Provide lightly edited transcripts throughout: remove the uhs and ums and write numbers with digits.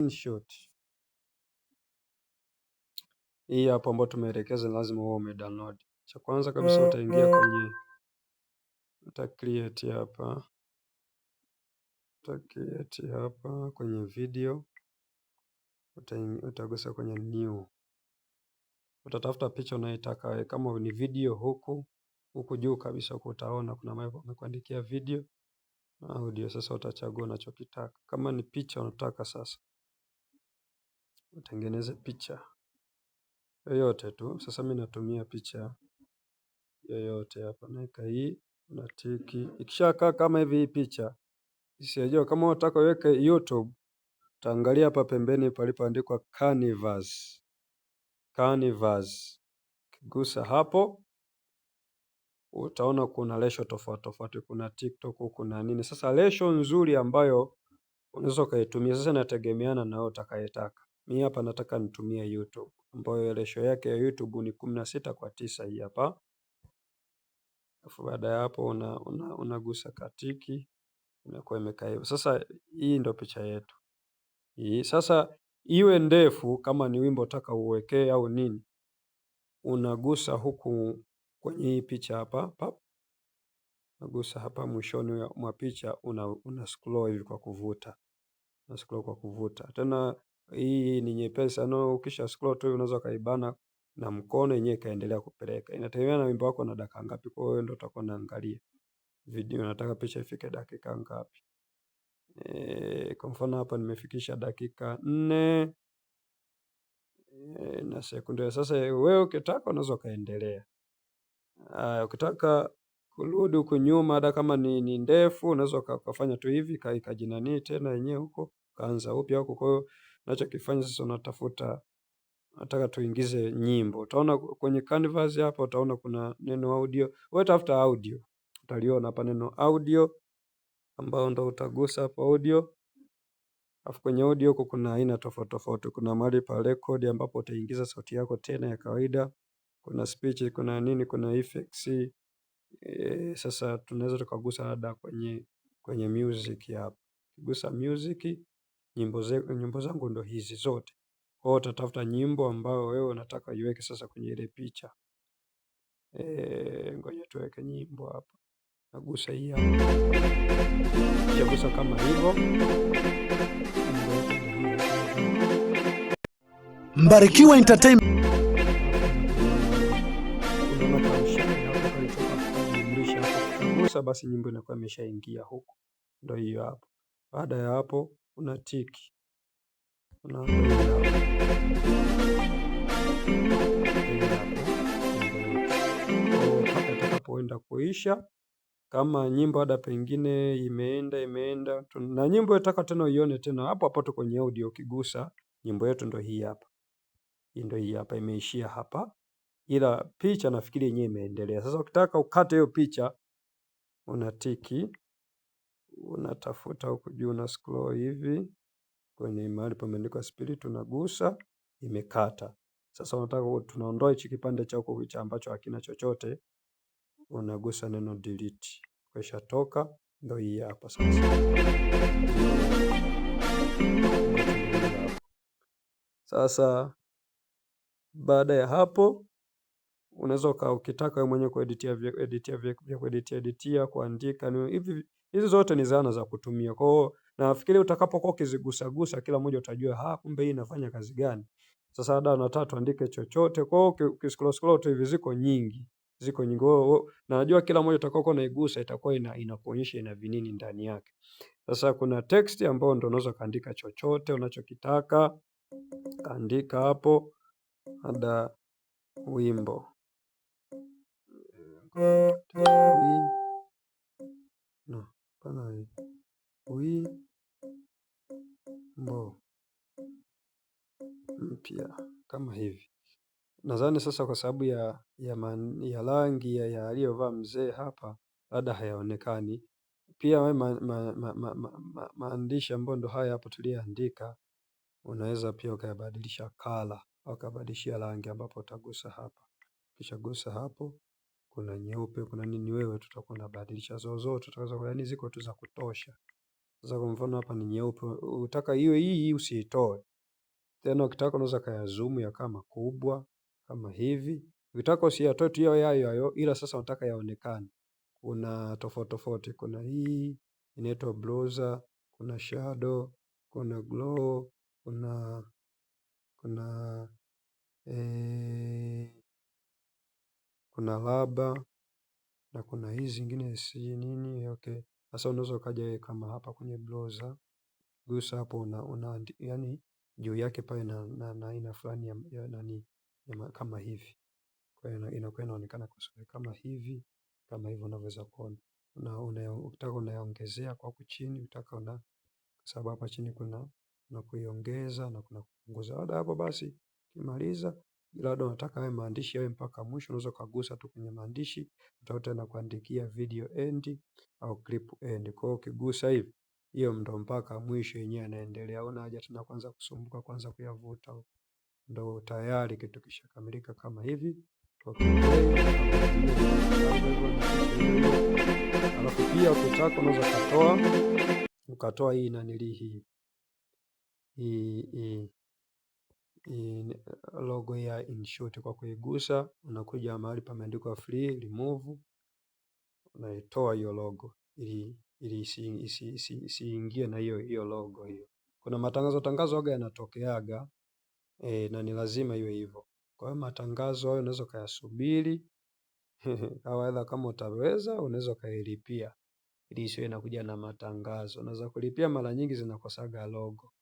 screenshot hii hapo ambayo tumeelekeza, lazima uwe umedownload. Cha kwanza kabisa utaingia kwenye create hapa kwenye video, utagusa kwenye new, utatafuta picha unayotaka. Kama ni video, huku juu kabisa huku utaona kuna mahali pamekuandikia video na audio. Sasa utachagua unachokitaka. Kama ni picha unataka sasa utengeneze picha yoyote tu. Sasa mimi natumia picha yoyote hapa, naweka hii na tiki. Ikishakaa kama hivi hii picha, sijajua kama unataka uweke YouTube, utaangalia hapa pembeni palipoandikwa Canvas. Kigusa hapo utaona kuna ratio tofauti tofauti, kuna TikTok, kuna nini. Sasa ratio nzuri ambayo unaweza ukaitumia, sasa inategemeana na wewe utakayetaka. Mimi hapa nataka nitumie YouTube, ambayo ratio yake ya YouTube ni 16:9 hii hapa. Alafu baada ya hapo unagusa katiki, inakuwa imekaa hivyo. Sasa hii ndio picha yetu hii. Sasa iwe ndefu, kama ni wimbo utaka uwekee au nini, unagusa huku kwenye hii picha hapa, unagusa hapa mwishoni mwa picha, una scroll hivi kwa kuvuta, Tena hii ni nyepesi sana, ukisha scroll tu unaweza kaibana na mkono yenyewe ikaendelea kupeleka. Inategemea na wimbo wako na dakika ngapi, kwa hiyo ndio utakuwa unaangalia video nataka picha ifike dakika ngapi. Kwa mfano hapa nimefikisha dakika 4 na sekunde. Sasa wewe ukitaka unaweza kaendelea. Ukitaka kurudi huko nyuma, hata kama ni ndefu, unaweza kufanya tu hivi ikajinani tena yenyewe huko, kaanza upya huko. Kwa hiyo unachokifanya sasa, nataka tuingize nyimbo. Utaona kwenye Canvas hapa, utaona kuna neno audio. Wewe tafuta audio, utaliona hapa neno audio, ambao ndo utagusa hapo audio. Alafu kwenye audio huko kuna aina tofauti tofauti. Kuna mahali pa record ambapo utaingiza sauti yako tena ya kawaida. Kuna speech, kuna nini, kuna effects. Sasa tunaweza tukagusa hada kwenye music hapa. Kugusa music, nyimbo zangu ndo hizi zote. Kwa hiyo utatafuta nyimbo ambayo wewe unataka iweke sasa kwenye ile picha. Ngoja tuweke nyimbo hapa. Nagusa hii hapa. Kisha kama hivyo. Mbarikiwa Entertainment. Basi nyimbo inakuwa imeshaingia huko. Ndio hiyo hapo. Baada ya hapo una tiki. Utakapoenda kuisha, kama nyimbo hada pengine imeenda na nyimbo unataka tena uione tena, hapo hapo tu kwenye audio ukigusa, nyimbo yetu ndio hii hapa. Ndio hii hapa, imeishia hapa. Ila picha nafikiri yenyewe imeendelea. Sasa ukitaka ukate hiyo picha, unatiki, unatafuta huku juu, una scroll hivi kwenye mahali pameandikwa spirit, unagusa, imekata. Sasa unataka tunaondoa hichi kipande cha huko ambacho hakina chochote, unagusa neno delete. Kisha toka, ndio hii hapa sasa. Sasa baada ya hapo unaweza ukitaka wewe mwenyewe kueditia, kuandika hizi zote ni zana za kutumia. Kwa hiyo nafikiri utakapokuwa ukizigusa kila moja utajua kumbe hii inafanya kazi gani. Sasa hada nataka tuandike chochote. Kwa hiyo ukiscroll tu hivi ziko nyingi. Na najua kila moja utakapokuwa unaigusa itakuwa inakuonyesha ina vinini ndani yake. Sasa kuna text ambayo ndio unaweza kaandika chochote unachokitaka. Andika hapo hada wimbo. Wimbo mpya kama hivi. Nadhani sasa kwa sababu ya rangi ya aliyovaa mzee hapa, labda hayaonekani. Pia maandishi ambayo ndo haya hapo tuliyoandika, unaweza pia ukayabadilisha color au ukabadilishia rangi, ambapo utagusa hapa. Kisha gusa hapo, kuna nyeupe, kuna nini, wewe tutakuwa unabadilisha zozote, yaani ziko tu za kutosha. Sasa kwa mfano hapa ni nyeupe, utaka hiyo hii usiitoe tena. Ukitaka unaweza kaya zoom ya kama kubwa kama hivi. Ukitaka usiyatoe tu hayo, ila sasa unataka yaonekane. Kuna tofauti, kuna hii inaitwa browser, kuna shadow, kuna glow, kuna laba na kuna hizi zingine si nini. Okay, sasa unaweza ukaja kama hapa kwenye browser, gusa hapo, yani juu yake pale na aina fulani ya nani kama hivi, kwa hiyo inakuwa inaonekana kama hivi, kama hivyo unaweza kuona. Ukitaka unaongezea kwa huku chini, kwa sababu hapa chini kuna kuiongeza na kuna kupunguza. Baada hapo basi ukimaliza, labda unataka haya maandishi yawe mpaka mwisho, unaweza kugusa tu kwenye maandishi, utakuta na kuandikia video end au clip end. Kwa hiyo ukigusa hivi, hiyo ndo mpaka mwisho yenyewe anaendelea. Una haja tena kwanza kusumbuka kwanza kuyavuta, ndo tayari kitu kishakamilika kama hivi. Alafu pia ukitaka unaweza ukatoa hii nanili hii logo ya InShot kwa kuigusa, unakuja mahali pameandikwa free remove, unaitoa hiyo logo ili isiingie na hiyo logo hiyo. Kuna matangazo aga yanatokeaga na ni lazima iwe hivyo. Kwa hiyo matangazo hayo unaweza kuyasubiri au kama utaweza unaweza kailipia ili isiwe inakuja na matangazo. Unaweza kulipia, mara nyingi zinakosaga logo.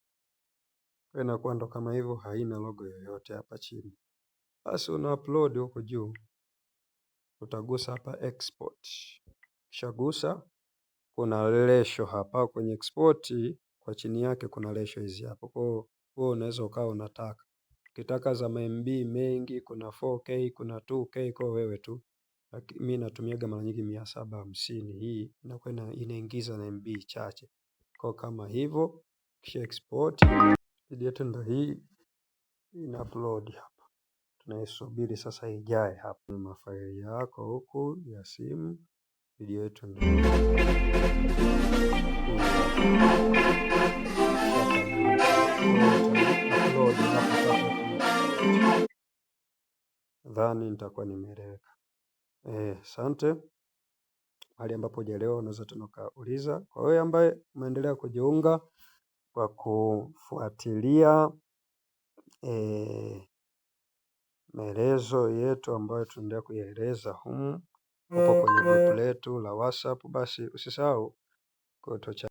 Kwa inakuwa ndo kama hivyo, haina logo yoyote hapa chini. Basi una upload huko juu, utagusa hapa export. Kishagusa, kuna ratio hapa kwenye export, kwa chini yake kuna ratio hizi hapo. Kwa hiyo unaweza ukawa unataka. Ukitaka za MB mengi, kuna 4K, kuna 2K, kwa wewe tu. Mimi natumiaga mara nyingi 750. Hii inakuwa inaingiza na MB chache. Kwa kama hivyo, kisha export. Video yetu ndo hii ina upload hapa. Tunaisubiri sasa ijae hapa na mafaili yako huku ya simu. Video yetu ndo dhani nitakuwa nimeeleweka. Asante. Hali ambapo hujaelewa unaweza tena ukauliza. Kwa wewe ambaye umeendelea kujiunga kwa kufuatilia maelezo yetu ambayo tunaendelea kuyaeleza humu hapo kwenye group letu la WhatsApp, basi usisahau kutocha